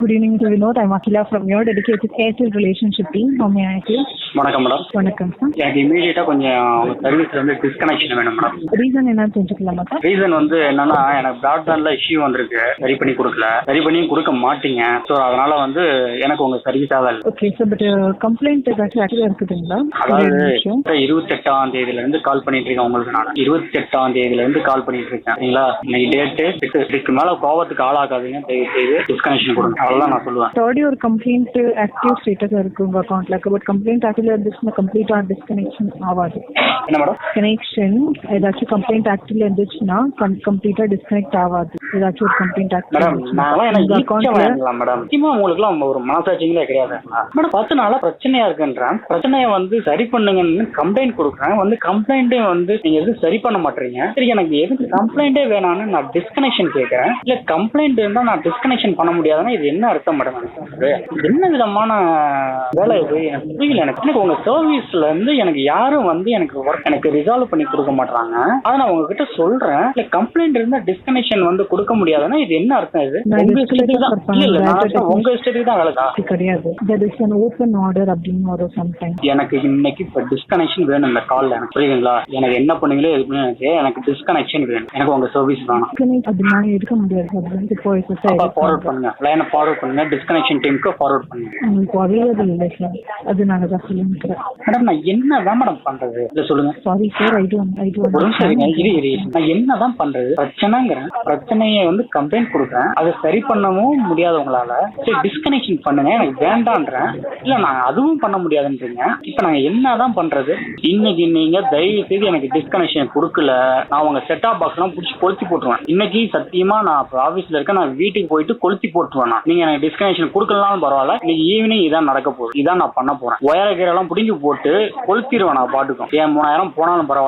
Good evening to Vinod. I'm Akila from your dedicated Airtel relationship team. How may I help you? வணக்கம் madam. வணக்கம் sir. எனக்கு இமீடியட்டா கொஞ்சம் சர்வீஸ்ல வந்து டிஸ்கனெக்ஷன் வேணும் மேடம். ரீசன் என்னன்னு தெரிஞ்சுக்கலாமா சார்? ரீசன் வந்து என்னன்னா, எனக்கு பிராட்பேண்ட்ல இஷ்யூ வந்திருக்கு, சரி பண்ணி கொடுக்கல, சரி பண்ணி கொடுக்க மாட்டீங்க. ஸோ அதனால வந்து எனக்கு உங்க சர்வீஸ் ஆகல. ஓகே சார், பட் கம்ப்ளைண்ட் ஏதாச்சும் ஆக்டிவா இருக்குதுங்களா? அதாவது 28ஆம் தேதியில இருந்து கால் பண்ணிட்டு இருக்கேன் உங்களுக்கு. நான் 28ஆம் தேதியில இருந்து கால் பண்ணிட்டு இருக்கேன். சரிங்களா? இன்னைக்கு டேட்டு இதுக்கு மேல கோவத்துக்கு ஆளாக்காதீங்க, தயவு செய்து டிஸ்கனெக்ஷன் கொடுங்க. அவ்வளவுதான் நான் சொல்லுவேன். ஆல்ரெடி ஒரு கம்ப்ளைண்ட் ஆக்டிவ் ஸ்டேட்டஸ் இருக்கு உங்க அக்கௌண்ட்ல, பட் கம்ப்ளைண்ட் ஆக்டிவ்ல இருந்துச்சுன்னா கம்ப்ளீட்டா டிஸ்கனெக்ஷன் ஆகாது. என்ன மேடம்? கனெக்ஷன் ஏதாச்சும் கம்ப்ளைண்ட் ஆக்டிவ்ல இருந்துச்சுன்னா கம்ப்ளீட்டா டிஸ்கனெக்ட் ஆகாது. ஏதாச்சும் ஒரு கம்ப்ளைண்ட் ஆக்டிவ் மேடம், உங்களுக்கு எல்லாம் ஒரு மனசாட்சிங்களே கிடையாது மேடம். 10 நாளா பிரச்சனையா இருக்குன்றேன், பிரச்சனையை வந்து சரி பண்ணுங்கன்னு கம்ப்ளைண்ட் கொடுக்குறேன். வந்து கம்ப்ளைண்டே வந்து நீங்க எதுவும் சரி பண்ண மாட்டீங்க. சரி, எனக்கு எதுக்கு கம்ப்ளைண்டே வேணான்னு நான் டிஸ்கனெக்ஷன் கேட்கறேன். இல்ல கம்ப்ளைண்ட் இருந்தா நான் டிஸ்கனெக்ஷன் பண்ண முடியாதுன்னா இது என்ன அர்த்தம் மேடம்? என்ன விதமான வேலை இது? எனக்கு புரியல. எனக்கு உங்க சர்வீஸ்ல இருந்து எனக்கு யாரும் வந்து எனக்கு ரிசால்வ் பண்ணி கொடுக்க மாட்டாங்க. அதை நான் உங்ககிட்ட சொல்றேன். இல்ல கம்ப்ளைண்ட் இருந்தா டிஸ்கனெக்ஷன் வந்து கொடுக்க முடியாதுன்னா இது என்ன அர்த்தம்? இது உங்க இஷ்டத்துக்கு தான் வேலை கிடையாது. There is an open order அப்படின்னு ஒரு சம்டைம். எனக்கு இன்னைக்கு இப்ப டிஸ்கனெக்ஷன் வேணும் இந்த கால்ல. எனக்கு புரியுதுங்களா? எனக்கு என்ன பண்ணுங்களோ எனக்கு டிஸ்கனெக்ஷன் வேணும். எனக்கு உங்க சர்வீஸ் வேணும். அதனால எடுக்க முடியாது. ஃபார்வர்ட் பண்ணுங்க, லைனை ஃபார்வர்ட் பண்ணுங்க, டிஸ்கனெக்ஷன் டீமுக்கு ஃபார்வர்ட் பண்ணுங்க. உங்களுக்கு அவைலபிள் இல்லை சார், அதனால தான் சொல்லிக்கிறேன். மேடம், நான் என்னதான் மேடம் பண்றது? இல்ல சொல்லுங்க. சாரி சார், ஐ டோன்ட் நான் என்னதான் பண்றது? பிரச்சனையை வந்து கம்ப்ளைண்ட் கொடுக்குறேன், அதை சரி பண்ணவும் முடியாது உங்களால. சரி, டிஸ்கனெக்ஷன் பண்ணுங்க, எனக்கு வேண்டான்றேன். இல்ல நான் அதுவும் பண்ண முடியாதுன்றீங்க. இப்ப நாங்க என்னதான் பண்றது? இன்னைக்கு நீங்க தயவு செய்து எனக்கு டிஸ்கனெக்ஷன் கொடுக்கல, நான் உங்க செட்டாப் பாக்ஸ் எல்லாம் புடிச்சு கொளுத்தி போட்டுருவேன். இன்னைக்கு சத்தியமா நான் ஆபீஸ்ல இருக்கேன், நான் வீட்டுக்கு போயிட்டு கொளுத்தி போட்டுருவேன். நீங்க எனக்கு டிஸ்கனெக்ஷன் கொடுக்கலாம் பரவாயில்ல, இன்னைக்கு ஈவினிங் இதான் நடக்க போகுது, இதான் நான் பண்ண போறேன். ஒயர கீரெல்லாம் பிடிங்கி போட்டு கொளுத்திடுவேன் நான் பாட்டுக்கும். ஏன் 3000 போனாலும் பரவாயில்ல.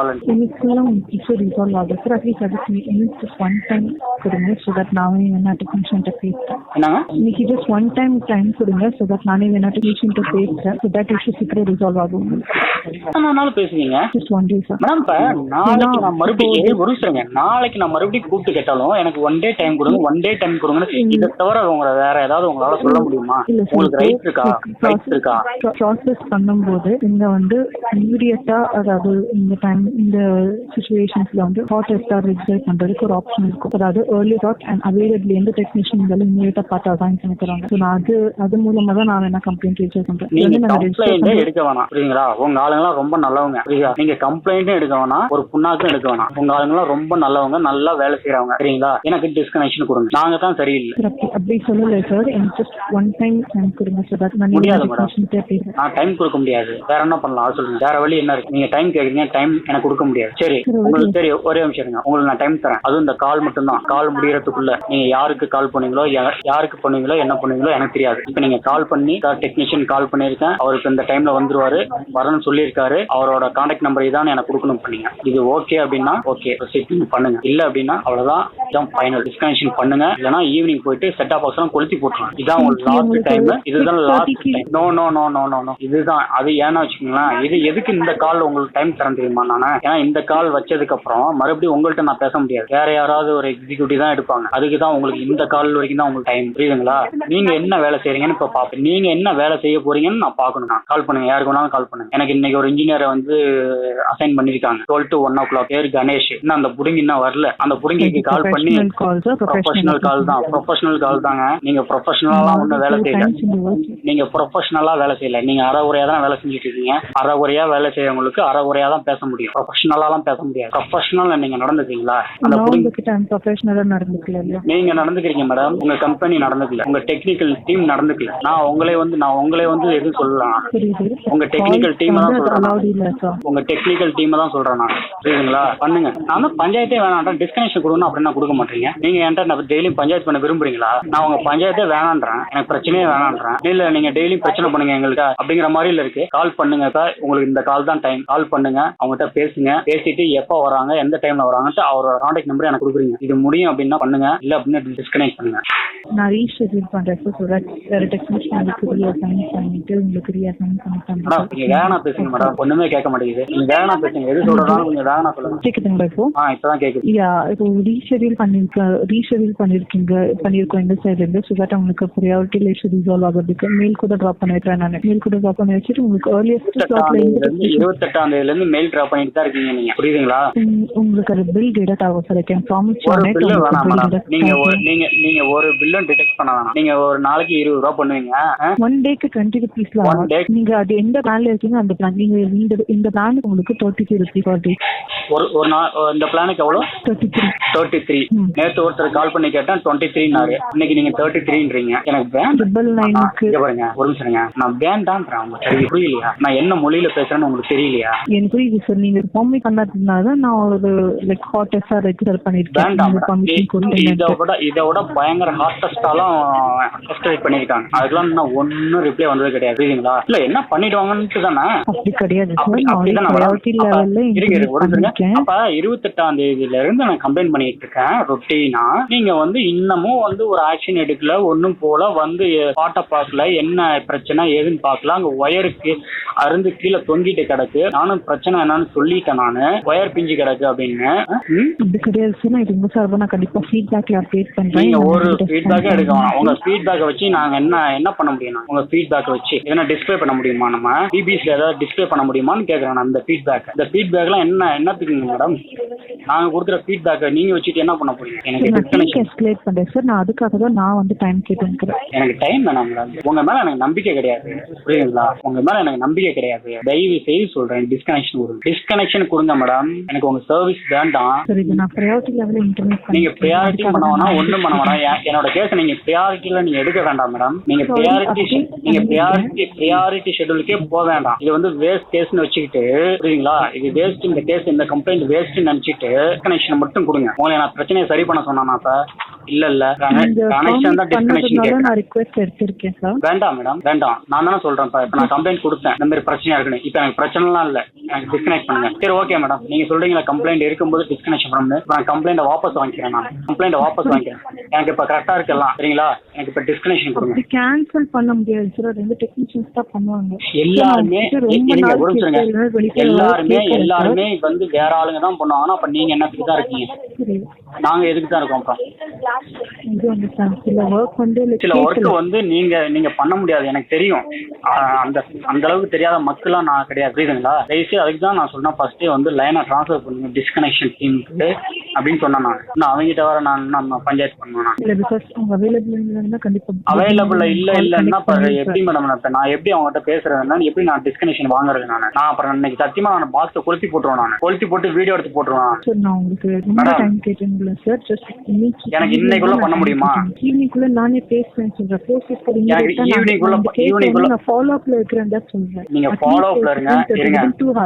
நாளைக்கு நான் மறுபடியும் கூப்பிட்டு கேட்டாலும் எனக்கு ஒன் டே டைம் கொடுங்க. இதை தவிர வேற ஏதாவது உங்களால சொல்ல முடியுமா? உங்களுக்கு ரைட் இருக்கா? ப்ராசஸ் பண்ணும்போது இங்க வந்து இமீடியட்டா, அதாவது இந்த டைம் இந்த சிச்சுவேஷன்ஸ்ல வந்து ஹாட் ஸ்டார் ரிஜெக்ட் பண்றதுக்கு ஒரு ஆப்ஷன் இருக்கும். அதாவது ஏர்லி டாட் அண்ட் அவைலபிள் எந்த டெக்னீஷியன் இமீடியட்டா பார்த்து அசைன் பண்ணிக்கிறாங்க. ஸோ நான் அது மூலமா தான் நான் என்ன கம்ப்ளைண்ட் ரிஜெக்ட் பண்றேன். கம்ப்ளைண்டே எடுக்க வேணாம், புரியுங்களா? உங்க ஆளுங்கெல்லாம் ரொம்ப நல்லவங்க. நீங்க கம்ப்ளைண்டும் எடுக்க வேணாம், ஒரு புண்ணாக்கும் எடுக்க வேணாம். உங்க ஆளுங்கெல்லாம் ரொம்ப நல்லவங்க, நல்லா வேலை செய்யறவங்க, சரிங்களா? எனக்கு டிஸ்கனெக்ஷன் கொடுங்க. நாங்க தான் சரியில்லை அப்படி சொல்லல சார். எனக்கு ஜஸ்ட் ஒன் டைம் டைம் கொடுங்க சார். முடியாது மேடம், நான் டைம் கொடுக்க முடியாது. வேற என்ன பண்ணலாம் சொல்லுங்க? வேற வழி என்ன இருக்கு? நீங்க டைம் கேக்குறீங்க, டைம் எனக்கு கொடுக்க முடியாது. சரி, உங்களுக்கு சரி, ஒரே நிமிஷம் இருங்க, உங்களுக்கு நான் டைம் தரேன். அதுவும் இந்த கால் மட்டும் தான். கால் முடியறதுக்குள்ள நீங்க யாருக்கு கால் பண்ணீங்களோ, யாருக்கு பண்ணுவீங்களோ, என்ன பண்ணுவீங்களோ எனக்கு தெரியாது. இப்ப நீங்க கால் பண்ணி டெக்னீஷியன் கால் பண்ணிருக்கேன், அவருக்கு இந்த டைம்ல வந்துருவாரு, வரணும்னு சொல்லியிருக்காரு, அவரோட கான்டாக்ட் நம்பர் இதான் எனக்கு கொடுக்கணும் பண்ணீங்க. இது ஓகே அப்படின்னா ஓகே பண்ணுங்க. இல்ல அப்படின்னா அவ்வளவுதான், இதான் ஃபைனல். டிஸ்கனெக்ஷன் பண்ணுங்க, இல்லைன்னா ஈவினிங் போயிட்டு செட் ஆப் பாக்ஸ் எல்லாம் கொளுத்தி போட்டுருங்க. இதான் உங்களுக்கு லாஸ்ட் டைம். இதுதான் last time. No no no no no no இதுதான். அது ஏன்னா வச்சுக்கோங்களேன், இது எதுக்கு இந்த கால் உங்களுக்கு டைம் தரேன் தெரியுமா? நானு ஏன்னா இந்த கால் வச்சதுக்கு அப்புறம் மறுபடியும் உங்கள்கிட்ட நான் பேச முடியாது. வேற யாராவது ஒரு எக்ஸிக்யூட்டிவ் தான் எடுப்பாங்க. அதுக்கு தான் உங்களுக்கு இந்த கால் வரைக்கும் தான் உங்களுக்கு டைம், புரியுதுங்களா? நீங்க என்ன வேலை செய்றீங்கன்னு இப்ப பாப்பேன். நீங்க என்ன வேலை செய்ய போறீங்கன்னு நான் பாக்கணும். நான் கால் பண்ணுங்க, யாருக்கு வேணாலும் கால் பண்ணுங்க. எனக்கு இன்னைக்கு ஒரு இன்ஜினியரை வந்து அசைன் பண்ணிருக்காங்க 12 to 1 o'clock. பேர் கணேஷ். இன்னும் அந்த புடுங்கி இன்னும் வரல. அந்த புடுங்கிக்கு கால் பண்ணி ப்ரொஃபஷனல் கால் தான், ப்ரொஃபஷனல் கால் தாங்க. நீங்க ப்ரொஃபஷனலா ஒன்னும் வேலை செய்யல. நீங்க ப்ரொஃபஷனலா வேலை செய்யல. நீங்க அறகுறையா தான் வேலை செஞ்சுட்டு இருக்கீங்க. அறகுறையா வேலை செய்யறவங்களுக்கு அறகுறையா தான் பேச முடியும், ப்ரொஃபஷனலாலாம் பேச முடியாது. ப்ரொஃபஷனல் நீங்க நடந்துக்கீங்களா? அந்த நீங்க நடந்துக்கிறீங்க மேடம், உங்க கம்பெனி நடந்துக்கல, உங்க டெக்னிக்கல் டீம் நடந்துக்கல. நான் உங்களே வந்து எதுவும் சொல்லலாம். உங்க டெக்னிக்கல் டீம் தான் சொல்றேன், உங்க டெக்னிக்கல் டீம் தான் சொல்றேன் நான், புரியுதுங்களா? பண்ணுங்க. நான் தான் பஞ்சாயத்தே வேணான்றேன், டிஸ்கனெக்ஷன் கொடுக்கணும் அப்படின்னா கொடுக்க மாட்டீங்க. நீங்க என்கிட்ட டெய்லியும் பஞ்சாயத்து பண்ண விரும்புறீங்களா? நான் உங்க பஞ்சாயத்தே வேணான்றேன், எனக்கு பிரச்சனையே வேணான்றேன். இல்ல நீங்க டெய்லியும் பிரச்சனை பண்ணுங்க எங்களுக்கு அப்படிங்கிற மாதிரி இருக்கு. கால் பண்ணுங்க சார், உங்களுக்கு இந்த கால் தான் டைம். கால் பண்ணுங்க, அவங்ககிட்ட பேசுங்க, பேசிட்டு எப்போ வராங்க, எந்த டைம்ல வராங்கன்னு அவரோட கான்டாக்ட் நம்பர் எனக்கு கொடுக்குறீங்க. இது முடியும் அப்படின்னா பண்ணுங்க, இல்ல அப்படின்னா டிஸ்கனெக்ட் பண்ணுங்க. நான் ரீஷெட்யூல் பண்றேன் சார். வேற டெக்னீஷியன் ரீஅசைன் பண்ணிட்டு உங்களுக்கு ரீஅசைன் பண்ணிட்டாங்க. மேடம், நீங்க வேணா பேசுங்க மேடம், ஒண்ணுமே கேட்க மாட்டேங்குது. நீங்க வேணா பேசுங்க, எது சொல்றதாலும் நீங்க வேணா சொல்லுங்க. கேக்குதுங்களா இப்போ? இப்பதான் கேக்குது. இப்போ ரீஷெட்யூல் பண்ணிருக்கோம் இந்த சைடுல இருந்து. ஸோ தட் உங்களுக்கு ப்ரையாரிட்டி இஷ்யூ ரிசால்வ் ஆகிறதுக்கு மெயில் கூட ட்ராப் பண்ணி வைக்கிறேன். நான் மெயில் கூட ட்ராப் பண்ணி வச்சுட்டு உங்களுக்கு ஏர்லியஸ்ட் ஸ்லாட்ல 28ஆம் தேதியில மெயில் ட்ராப் பண்ணிட்டு தான் இருக்கீங்க நீங்க, புரியுதுங்களா? உங்களுக்கு அது பில் டிடக்ட் ஆகும் சார். ஐ கேன் ப்ராமிஸ் ஒரு பில் வேணாம் மேடம். நீங்க ஒரு பில்லும் டிடெக்ட் பண்ண வேணாம். நீங்க ஒரு நாளைக்கு 20 ரூபாய் பண்ணுவீங்க. ஒன் டேக்கு 20 rupeesல நீங்க அது எந்த பிளான்ல இருக்கீங்க அந்த பிளான். நீங்க இந்த பிளானுக்கு உங்களுக்கு 33 rupees per day. ஒரு இந்த பிளானுக்கு எவ்வளவு? 33. நேத்து ஒருத்தர் கால் பண்ணி கேட்டா 23னாரு. இன்னைக்கு நீங்க 33ன்றீங்க. எனக்கு பேண்ட் பாருங்க, ஒரு நிமிஷம்ங்க. நான் பேண்டான்றேன். உங்க சரி புரியலையா? நான் என்ன மொழியில பேசுறேன்னு உங்களுக்கு தெரியலையா? எனக்கு புரியுது சார். நீங்க பர்மிட் பண்ணாததுனால நான் ஒரு லைக் ஹாட்டஸ்டா ரெஜிஸ்டர் பண்ணிருக்கேன். இதோட பயங்கர ஹாட்டஸ்டாலாம் ரெஜிஸ்டர் பண்ணிருக்காங்க. அதுக்கெல்லாம் நான் ஒன்னும் ரிப்ளை வந்தது கிடையாது, புரியுதுங்களா? இல்ல என்ன பண்ணிடுவாங்கன்னு தானே? அப்படி கிடையாது சார். அப்ப 28ஆம் தேதியில இருந்து நான் கம்ப்ளைண்ட் பண்ணிட்டு இருக்கேன் ரொட்டீனா. நீங்க வந்து இன்னமும் வந்து ஒரு ஆக்ஷன் எடுக்கல, ஒன்னும் போல வந்து பாட்ட பாக்கல, என்ன பிரச்சனை ஏதுன்னு பாக்கல. அங்க ஒயருக்கு அருந்து கீழே தொங்கிட்டு கிடக்கு. நானும் பிரச்சனை என்னன்னு சொல்லிட்டேன். நானு ஒயர் பிஞ்சு கிடக்கு அப்படின்னு. நீங்க ஒரு ஃபீட்பேக் எடுக்க வேணாம். உங்க ஃபீட்பேக் வச்சு நாங்க என்ன பண்ண முடியும்? உங்க ஃபீட்பேக் வச்சு என்ன டிஸ்பிளே பண்ண முடியுமா? நம்ம பிபிசில ஏதாவது டிஸ்பிளே பண்ண முடியுமான்னு கேக்குறேன். அந்த ஃபீட்பேக் எல்லாம் என்னத்துக்குங்க மேடம்? நாங்க கொடுக்குற ஃபீட்பேக் நீங்க வச்சுட்டு என்ன பண்ண போறீங்க? எனக்கு டைம் வேணாம் மேடம். உங்க மேல எனக்கு நம்பிக்கை கிடையாது, புரியுதுங்களா? உங்க மேல எனக்கு நம்பிக்கை கிடையாது. தயவு செய்து சொல்றேன், டிஸ்கனெக்ஷன் கொடுங்க மேடம். எனக்கு உங்க சர்வீஸ் வேண்டாம். நீங்க ப்ரையாரிட்டி பண்ண வேணாம், ஒண்ணும் பண்ண வேணாம். என்னோட கேஸ் நீங்க ப்ரையாரிட்டில நீங்க எடுக்க வேண்டாம் மேடம். நீங்க ப்ரையாரிட்டி ஷெட்யூலுக்கே போக வேண்டாம். இது வந்து வேஸ்ட் கேஸ்னு வச்சுக்கிட்டு, புரியுதுங்களா? இது வேஸ்ட், இந்த கேஸ் இந்த கம்ப்ளைண்ட் வேஸ்ட் நினைச்சிட்டு கனெக்ஷன் மட்டும் கொடுங்க. உங்களை நான் பிரச்சனையை சரி பண்ண சொன்னா சார்? இல்ல கனெக்ஷன் தான் டிஸ்கனெக்ஷன் கேட்கிறேன். வேண்டாம் மேடம், வேண்டாம். நான் தானே சொல்றேன். இப்ப நான் கம்ப்ளைண்ட் கொடுத்தேன், இந்த மாதிரி பிரச்சனையா இருக்குன்னு. இப்ப எனக்கு பிரச்சனைலாம் இல்ல, எனக்கு டிஸ்கனெக்ட் பண்ணுங்க. சரி ஓகே மேடம், நீங்க சொல்றீங்களா கம்ப்ளைண்ட் இருக்கும்போது டிஸ்கனெக்ஷன் பண்ணு. நான் கம்ப்ளைண்ட் வாபஸ் வாங்கிக்கிறேன். எனக்கு இப்ப கரெக்டா இருக்கலாம், சரிங்களா? எனக்கு இப்ப டிஸ்கனெக்ஷன் கொடுங்க. கேன்சல் பண்ண முடியாது சார். ரெண்டு டெக்னீஷியன்ஸ் தான் பண்ணுவாங்க. எல்லாருமே வந்து வேற ஆளுங்க தான் பண்ணுவாங்க. அப்ப நீங்க என்னத்துக்கு தான் இருக்கீங்க? நாங்க எதுக்கு தான் இருக்கோம்? சில ஒர்க் வந்து நீங்க பண்ண முடியாது, எனக்கு தெரியும். அந்த அளவுக்கு தெரியாத மக்கள்லாம் நான் கிடையாது, புரியுதுங்களா? தயவுசெய்து அதுக்கு தான் நான் சொன்னேன், ஃபர்ஸ்டே வந்து லைனை ட்ரான்ஸ்ஃபர் பண்ணுங்க டிஸ்கனெக்ஷன் டீமுக்கு அப்படின்னு சொன்னேன். நான் அவங்ககிட்ட வர நான் பஞ்சாயத்து பண்ணுவேன். அவைலபிள் இல்லன்னா எப்படி மேடம்? நான் எப்படி அவங்ககிட்ட பேசுறேன்னா எப்படி நான் டிஸ்கனெக்ஷன் வாங்குறது? நான் அப்புறம் இன்னைக்கு சத்தியமா நான் பாக்ஸை கொளுத்தி போட்டுருவேன். நான் கொளுத்தி போட்டு வீடியோ எடுத்து போட்டுருவேன். எனக்கு இன்னைக்குள்ள பண்ண முடியுமா? ஈவினிங்குள்ள நானே பேசுறேன் சொல்றேன். ஃபாலோ அப்ல இருக்கேன் சொல்றேன். நீங்க ஃபாலோ அப்ல இருங்க.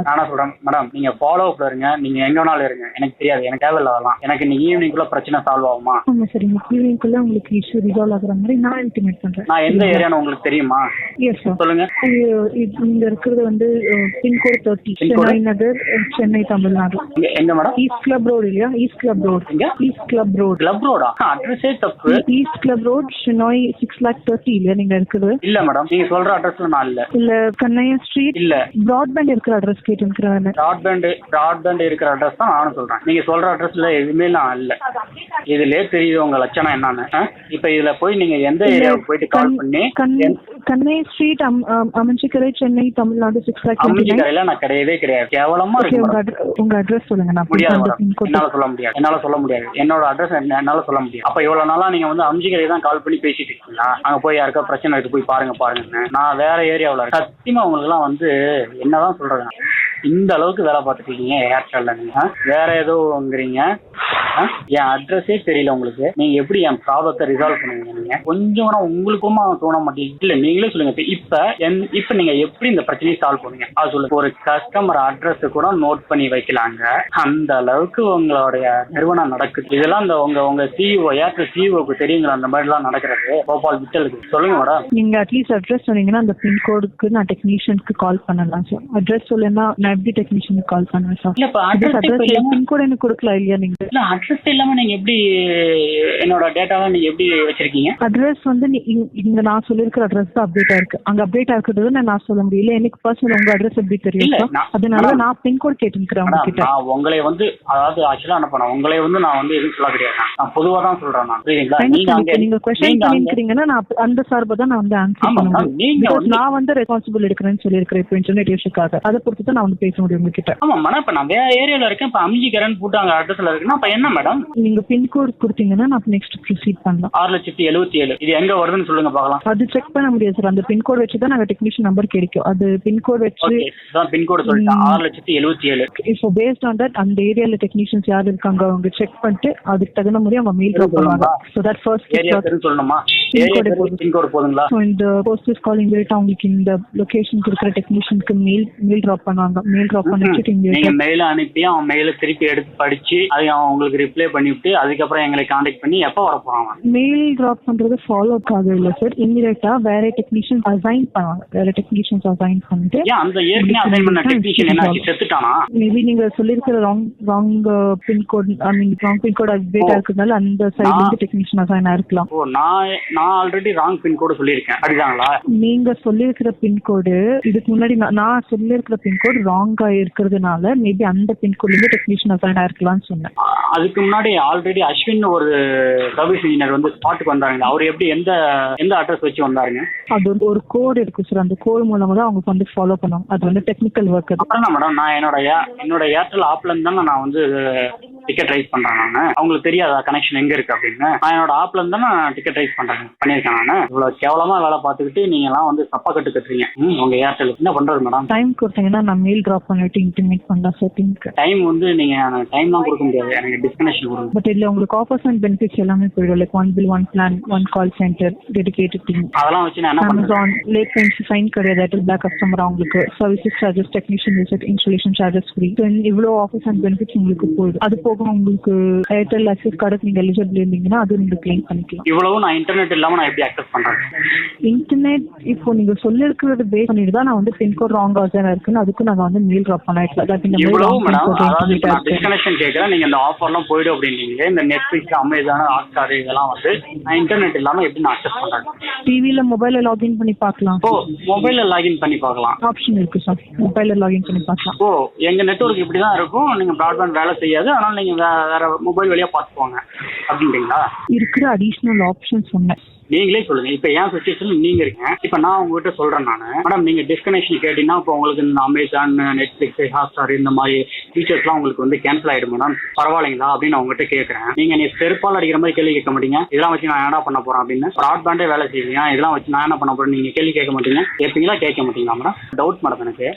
நானா சொல்றேன் மேடம், நீங்க ஃபாலோ அப்ல இருங்க. நீங்க எங்க வேணாலும் இருங்க, எனக்கு தெரியாது, எனக்கு தேவையில்ல அதெல்லாம். எனக்கு இன்னைக்கு ஈவினிங்குள்ள பிரச்சனை சால்வ் ஆகுமா? ஆமா சரி, ஈவினிங்குள்ள உங்களுக்கு இஷ்யூ ரிசால்வ் ஆகுற மாதிரி நான் இன்டிமேட் பண்றேன். நான் எந்த ஏரியான்னு உங்களுக்கு தெரியுமா? எஸ் சார், சொல்லுங்க. இங்க இருக்கிறது வந்து பின்கோட் 30, சென்னை நகர், சென்னை, தமிழ்நாடு. எங்க மேடம்? ஈஸ்ட் கிளப் ரோடு இல்லையா? East club road. East club road. Club ரோடா? அட்ரஸே தப்பு. ஈஸ்ட் கிளப் ரோட், சென்னை 630 இல்லையா நீங்க இருக்குது? இல்ல மேடம், நீங்க சொல்ற அட்ரஸ்ல நான் இல்ல. இல்ல கண்ணையா ஸ்ட்ரீட். இல்ல பிராட்பேண்ட் இருக்கிற அட்ரஸ் கேட்டுக்கிறேன். பிராட்பேண்ட் இருக்கிற அட்ரஸ் தான் நானும் சொல்றேன். நீங்க சொல்ற அட்ரஸ்ல எதுவுமே நான் இல்ல. இதுலயே தெரியுது உங்க லட்சணம் என்னன்னு. இப்ப இதுல போய் நீங்க எந்த ஏரியாவுக்கு போயிட்டு கால் பண்ணி கண்ணை ஸ்ட்ரீட், அமைஞ்சிக்கரை, சென்னை, தமிழ்நாடு 630. அமைஞ்சிக்கரையில நான் கிடையவே கிடையாது. கேவலமா இருக்கு. உங்க அட்ரஸ் சொல்லுங்க. நான் என்னால சொல்ல முடியாது. என்னோட அட்ரஸ் என்னால சொல்ல முடியாது. அப்ப இவ்வளவு நாளா நீங்க வந்து அமைஞ்சிக்கரை தான் கால் பண்ணி பேசிட்டு இருக்கீங்களா? அங்க போய் யாருக்கா பிரச்சனை இருக்கு போய் பாருங்க. நான் வேற ஏரியாவில் இருக்கேன். சத்தியமா உங்களுக்கு எல்லாம் வந்து என்னதான் சொல்றது, இந்த அளவுக்கு வேலை பார்த்துட்டு இருக்கீங்க ஏர்டெல்ல. நீங்க வேற ஏதோங்கிறீங்க. என் அட்ரஸே தெரியல உங்களுக்கு. நீங்க எப்படி என் ப்ராப்ளத்தை ரிசால்வ் பண்ணுவீங்க? நீங்க கொஞ்சம் கூட உங்களுக்கும் தோண மாட்டேங்குது. இல்ல நீங்களே சொல்லுங்க. இப்ப நீங்க எப்படி இந்த பிரச்சனையை சால்வ் பண்ணுவீங்க அது சொல்லுங்க. ஒரு கஸ்டமர் அட்ரஸ் கூட நோட் பண்ணி வைக்கலாங்க. அந்த அளவுக்கு உங்களுடைய நிறுவனம் நடக்குது. இதெல்லாம் இந்த உங்க சிஇஓ, ஏர்டெல் சிஇஓக்கு தெரியுங்களா அந்த மாதிரி எல்லாம் நடக்கிறது? கோபால் விட்டலுக்கு சொல்லுங்க மேடம். நீங்க அட்லீஸ்ட் அட்ரஸ் சொன்னீங்கன்னா அந்த பின்கோடுக்கு நான் டெக்னீஷியனுக்கு கால் பண்ணலாம் சார். அட்ரஸ் சொல்லுன்னா நான் எப்படி டெக்னீஷியனுக்கு கால் பண்ணுவேன் சார்? பின்கோடு எனக்கு கொடுக்கலாம் இல்லையா? நீங்க அட்ரஸ் இல்லாம நீங்க எப்படி என்னோட டேட்டாவை நீங்க எப்படி வச்சிருக்கீங்க? அட்ரஸ் வந்து இங்க நான் சொல்லிருக்கிற அட்ரஸ் தான் அப்டேட் ஆயிருக்கு. அங்க அப்டேட் ஆகுறது நான் சொல்ல முடியல. எனக்கு பர்சனல் உங்க அட்ரஸ் எப்படி தெரியும்? அதனால நான் பின்கோட் கேட்டுக்கிறேன் உங்ககிட்ட. நான் உங்களை வந்து அதாவது ஆக்சுவலா என்ன பண்ண உங்களை வந்து நான் வந்து எதுவும் சொல்ல கிடையாது. நான் பொதுவா தான் சொல்றேன். நான் புரியுங்களா? நீங்க क्वेश्चन பண்ணிக்கிறீங்கன்னா நான் அந்த சார்பா தான் நான் வந்து ஆன்சர் பண்ண முடியும். நான் வந்து ரெஸ்பான்சிபிள் எடுக்கிறேன்னு சொல்லியிருக்கிறேன் இப்போ இன்டர்நெட் இஷ்யூக்காக. அதை பொறுத்து தான் நான் வந்து பேச முடியும் உங்ககிட்ட. ஆமா மேடம், இப்ப நான் வேற ஏரியால இருக்கேன். இப்ப அம்ஜிகரன் போட்டு அங்க அட்ரஸ்ல இருக்குன்னா அப்ப என்ன மேடம்? நீங்க பின்கோட் கொடுத்தீங்கன்னா நான் நெக்ஸ்ட் ப்ரொசீட் பண்ணலாம். 6,77,000 இது எங்க வருதுன்னு சொல்லுங்க பார்க்கலாம். அது செக் பண்ண முடியாது சார். அந்த பின்கோட் வச்சு தான் நாங்க டெக்னீஷியன் நம்பர் கிடைக்கும். அது பின்கோட் வச்சு தான் பின்கோட் சொல்லிட்டேன் 6,77,000. இப்போ பேஸ்ட் ஆன் தட் அந்த ஏரியால டெக்னீஷியன்ஸ் யார் இருக்காங்க அவங்க செக் பண்ணிட்டு அதுக்கு தகுந்த மாதிரி அவங்க மெயில் ட்ராப் பண்ணுவாங்க. சோ தட் ஃபர்ஸ்ட் ஏரியா பேரு சொல்லணுமா? ஏரியா பின்கோட் போதுங்களா? சோ இந்த போஸ்ட் இஸ் காலிங் ரேட் உங்களுக்கு இந்த லொகேஷன் கொடுக்கிற டெக்னீஷியனுக்கு மெயில் ட்ராப் பண்ணுவாங்க. மெயில் ட்ராப் பண்ணிட்டு நீங்க மெயில் அனுப்பி அவன் மெயில திருப்பி எடுத்து படிச்சு அது அவன் உங்களுக்கு ரிப்ளை பண்ணிவிட்டு அதுக்கப்புறம் எங்களை கான்டாக்ட் பண்ணி எப்போ வர போறாங்க? மெயில் ட்ராப் பண்றது ஃபாலோ ஆக இல்ல சார். இமிடியேட்டா வேற டெக்னீஷியன் அசைன் பண்ணுவாங்க. வேற டெக்னீஷியன்ஸ் அசைன் பண்ணிட்டு அந்த ஏற்கனவே அசைன் பண்ண டெக்னீஷியன் என்ன செத்துட்டானா? மேபி நீங்க சொல்லிருக்கிற wrong pincode wrong pincode update ஆகுறதுனால அந்த சைடுல இருந்து டெக்னீஷியன் அசைன் ஆயிருக்கலாம். ஓ நான் ஆல்ரெடி ராங் பின்கோட் சொல்லிருக்கேன். அப்படிதாங்களா? நீங்க சொல்லிருக்கிற பின்கோடு இதுக்கு முன்னாடி நான் சொல்லிருக்கிற பின்கோட் ராங்கா இருக்கிறதுனால மேபி அந்த பின்கோட்ல இருந்து டெக்னீஷியன் அசைன் ஆயிருக்கலாம்னு சொன்னேன். அதுக்கு முன்னாடி ஆல்ரெடி அஸ்வின் ஒரு சர்வீஸ் இன்ஜினியர் வந்து ஸ்பாட்டுக்கு வந்தாருங்க. அவர் எப்படி எந்த அட்ரஸ் வச்சு வந்தாருங்க? அது ஒரு கோட் இருக்கு சார். அந்த கோட் மூலமா தான் அவங்க வந்து ஃபாலோ பண்ணுவாங்க. அது வந்து டெக்னிக்கல் ஒர்க். அப்புறம் மேடம் நான் என்னோட ஏர்டெல் ஆப்ல இருந்து தான் நான் வந்து டிக்கெட் ரைஸ் பண்றேன். நான் அவங்களுக்கு தெரியாதா கனெக்ஷன் எங்க இருக்கு அப்படின்னு? நான் என்னோட ஆப்ல இருந்து தான் நான் டிக்கெட் ரைஸ் பண்ணிருக்கேன். நான் இவ்வளவு கேவலமா வேலை பார்த்துக்கிட்டு நீங்க எல்லாம் வந்து தப்பா கட்டு கட்டுறீங்க. உங்க ஏர்டெல் என்ன பண்றது மேடம்? டைம் கொடுத்தீங்கன்னா நான் மெயில் டிராப் பண்ணிட்டு இன்டிமேட் பண்ணலாம் செட்டிங்க்கு. டைம் வந்து நீங்க டைம் தான் கொடுக்க முடியாது. எனக்கு டிஸ்கனெக்ஷன் கொடுங்க. பட் இதுல உங்களுக்கு ஆஃபர்ஸ் அண்ட் பெனிஃபிட்ஸ் எல்லாமே போயிடும். Like 1 bill 1 plan 1 call center dedicated team. அதெல்லாம் வச்சு நான் என்ன பண்றது? Amazon லேட் பென்சி ஃபைன் கிடையாது. ஏர்டெல் பிளாக் கஸ்டமர் உங்களுக்கு services charges technician visit installation charges free. இவ்வளோ ஆஃபர்ஸ் அண்ட் பெனிஃபிட்ஸ் உங்களுக்கு போயிடும். அது போக உங்களுக்கு ஏர்டெல் ஆக்சஸ் கார்டுக்கு நீங்க எலிஜிபிள் இருந்தீங்கன்னா அது நீங்க கிளைம் பண்ணிக்கலாம். இவ்வளவு நான் இன்டர்நெட் இல்லாம நான் எப்படி ஆக்சஸ் பண்றேன்? இன்டர்நெட் இப்போ நீங்க சொல்லிருக்கிறது பேஸ் பண்ணிட்டு தான் நான் வந்து பின்கோட் ராங் ஆகுதுன்னு இருக்குன்னு அதுக்கு நாங்க வந்து மெயில் ட்ராப் பண்ணிக்கலாம். தட் இந்த இவ்வளவு மேடம் அதாவது நான் டிஸ்கனெக்ஷன் கேக்குறேன். நீங்க இந்த ஆஃபர்லாம் போய்டும் அப்படின்னீங்க. இந்த நெட்ஃபிளிக்ஸ் அமேசான் ஹாட்ஸ்டார் இதெல்லாம் வந்து நான் இன்டர்நெட் இல்லாம எப்படி நான் ஆக்சஸ் பண்றேன்? டிவில மொபைல்ல லாகின் பண்ணி பார்க்கலாம். ஓ மொபைல்ல லாகின் பண்ணி பார்க்கலாம் ஆப்ஷன் இருக்கு சார். மொபைல்ல லாகின் பண்ணி பார்க்கலாம். ஓ எங்க நெட்வொர்க் இப்படி தான் இருக்கும். நீங்க பிராட்பேண்ட் வேலை செய்யாது. ஆனால் நீங்க வேற மொபைல் வழியா பார்த்துக்குவாங்க அப்படின்றீங்களா? இருக்கிற அடிஷனல் ஆப்ஷன் சொன்னேன். நீங்களே சொல்லுங்க. இப்ப என் சிச்சுவேஷன்ல நீங்க இருக்கீங்க. இப்ப நான் உங்ககிட்ட சொல்றேன் நானு மேடம் நீங்க டிஸ்கனெக்ஷன் கேட்டீங்கன்னா இப்போ உங்களுக்கு இந்த அமேசான் நெட்ஃபிளிக்ஸ் ஹாட்ஸ்டார் இந்த மாதிரி ஃபீச்சர்ஸ்லாம் உங்களுக்கு வந்து கேன்சல் ஆயிடும் மேடம் பரவாயில்லைங்களா அப்படின்னு நான் உங்ககிட்ட கேட்கறேன். நீ செருப்பால் அடிக்கிற மாதிரி கேள்வி கேட்க மாட்டீங்க. இதெல்லாம் வச்சு நான் என்ன பண்ண போறேன் அப்படின்னு. பிராட்பேண்டே வேலை செய்வீங்க. இதெல்லாம் வச்சு நான் என்ன பண்ண போறேன் நீங்க கேள்வி கேட்க மாட்டீங்க. கேட்பீங்களா கேட்க மாட்டீங்களா மேடம்? டவுட் மேடம் எனக்கு.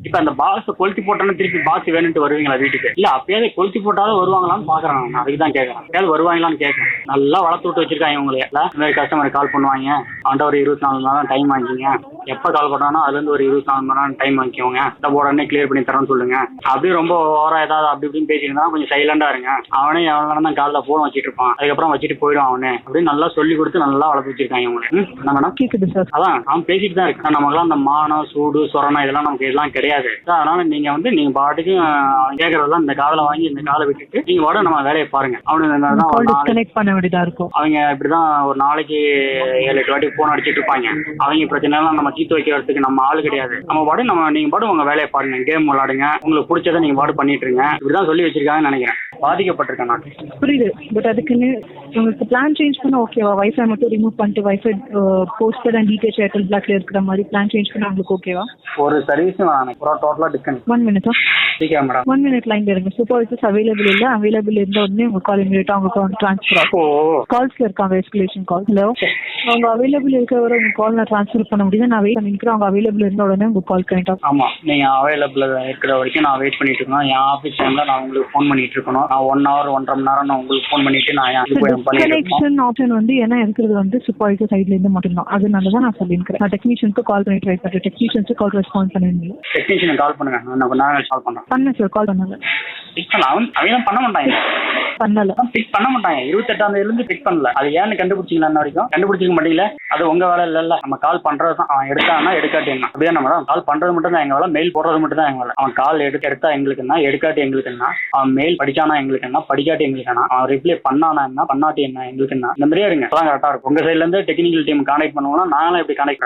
இப்ப அந்த பாக்ஸ் கொளுத்தி போட்டோன்னு திருப்பி பாக்ஸ் வேணும்ட்டு வருவீங்களா வீட்டுக்கு? இல்ல அப்பயாவது கொளுத்தி போட்டாலும் வருவாங்களான்னு பாக்குறேன். நான் அதுக்கு தான் கேட்கறேன். அப்பயாவது வருவாங்களான்னு கேட்கறேன். நல்லா வளர்த்து விட்டு வச்சிருக்காங்க உங்களே. இந்த மாதிரி கஸ்டமர் கால் பண்ணுவாங்க. அவன்கிட்ட ஒரு 24 மணி நேரம் டைம் வாங்கிக்கிங்க. எப்ப கால் பண்ணானோ அதுல இருந்து ஒரு 24 மணி நேரம் டைம் வாங்கிக்கோங்க. உடனே கிளியர் பண்ணி தரேன்னு சொல்லுங்க. அப்படியே ரொம்ப ஓவரா ஏதாவது அப்படி இப்படின்னு பேசிட்டு கொஞ்சம் சைலண்டா இருங்க. அவனே எவ்வளவு தான் காலில் போன் வச்சிட்டு இருப்பான். அதுக்கப்புறம் வச்சுட்டு போயிடும் அவனே. அப்படின்னு நல்லா சொல்லி கொடுத்து நல்லா வளர்த்து வச்சிருக்காங்க உங்களை. என்ன மேடம் கேக்குது சார்? அதான் அவன் பேசிட்டு தான் இருக்கு. நமக்குலாம் அந்த மானம் சூடு சொரணம் இதெல்லாம் நமக்கு இதெல்லாம் கிடையாது. அதனால நீங்க பாட்டுக்கு கேட்கறதெல்லாம் இந்த காலை வாங்கி இந்த காலை விட்டுட்டு நீங்க வாட நம்ம வேலையை பாருங்க. அவனுக்கு பண்ண வேண்டியதா இருக்கும். அவங்க இப்படிதான் ஒரு நாளைக்கு 7-8 வாட்டி போன் அடிச்சிட்டு இருப்பாங்க. அவங்க பிரச்சனை எல்லாம் நம்ம தீர்த்து வைக்கிறதுக்கு நம்ம ஆளு கிடையாது. நம்ம பாடு நீங்க பாடு உங்க வேலையை பாருங்க. கேம் விளையாடுங்க. உங்களுக்கு பிடிச்சதை நீங்க பாடு பண்ணிட்டு இருங்க. இப்படிதான் சொல்லி வச்சிருக்காங்கன்னு நினைக்கிறேன். பாதிக்கப்பட்டிருக்கேன் நான். புரியுது. பட் அதுக்குன்னு உங்களுக்கு பிளான் சேஞ்ச் பண்ண ஓகேவா? வைஃபை மட்டும் ரிமூவ் பண்ணிட்டு wifi posted and DTH Airtel பிளாக்ல இருக்கிற மாதிரி பிளான் சேஞ்ச் பண்ண உங்களுக்கு ஓகேவா? ஒரு சர்வீஸ் டோட்டலா டிஸ்கனெக்ட். 1 minute. சீக்கிரம் மேடம் 1 minute லைன்ல இருங்க. சூப்பர்வைசர்ஸ் அவைலபிள் இல்ல. அவைலபிள் இருந்த உடனே உங்க கால் இமிடியேட்டா உங்களுக்கு ட்ரான்ஸ்ஃபர் ஆகும். கால்ஸ்ல இருக்காங்க எஸ்கலேஷன் கால். ஹலோ அவங்க அவைலபிள் இருக்கிறவரை உங்க கால் நான் ட்ரான்ஸ்ஃபர் பண்ண முடியுது. நான் வெயிட் பண்ணிக்கிறேன். அவங்க அவைலபிள் இருந்த உடனே உங்க கால் கனெக்ட் ஆகும். ஆமா நீங்க அவைலபிள் இருக்கிற வரைக்கும் நான் வெயிட் பண்ணிட்டு இருக்கணும். என் ஆஃபீஸ் டைம்ல நான் உங்களுக்கு ஃபோன் பண்ணிட்டு இருக்கணும். நான் 1 hour 1.5 மணி நேரம் நான் உங்களுக்கு ஃபோன் பண்ணிட்டு நான் கனெக்ஷன் ஆப்ஷன் வந்து என்ன இருக்கிறது வந்து சூப்பர்வைசர் சைட்ல இருந்து மட்டும்தான். அதனால தான் நான் சொல்லியிருக்கேன். நான் டெக்னீஷியனுக்கு கால் பண்ணி ட்ரை பண்ணுறேன். டெக்னீஷியன்ஸுக்கு கால் ரெஸ்பான்ஸ் பண்ணுவீங்க. டெக்னீஷியன் கால் பண்ணுங்க. நான் கொஞ்ச நேரம் கால் பண்றேன். பண்ணேன் சார். கால் பண்ணுங்க. அவன் பண்ண மாட்டாங்க. பண்ணல. பிக் பண்ண மாட்டாங்க. 28ஆம் தேதியில பிக் பண்ணல. அது ஏன்னு கண்டுபிடிச்சிங்களா? இன்ன வரைக்கும் கண்டுபிடிச்சிக்க மாட்டீங்களே. அது உங்க வேலை இல்ல. நம்ம கால் பண்றதுதான். அவன் எடுத்தானா எடுக்காட்டி என்ன? அப்படியே மேடம் கால் பண்றது மட்டும் தான் எங்க வேலை. மெயில் போடுறது மட்டும் தான் எங்க வேலை. அவன் கால் எடுத்தா எங்களுக்கு என்ன, எடுக்காட்டி எங்களுக்கு என்ன. அவன் மெயில் படிச்சானா எங்களுக்கு என்ன, படிக்காட்டி எங்களுக்கு என்ன. அவன் ரிப்ளை பண்ணானா என்ன, பண்ணாட்டி என்ன, எங்களுக்கு என்ன. இந்த மாதிரியே இருங்க. அதான் கரெக்டா இருக்கும். உங்க சைட்ல இருந்து டெக்னிக்கல் டீம் கான்டாக்ட் பண்ணுவோம்னா நாங்களும் எப்படி கான்டாக்ட்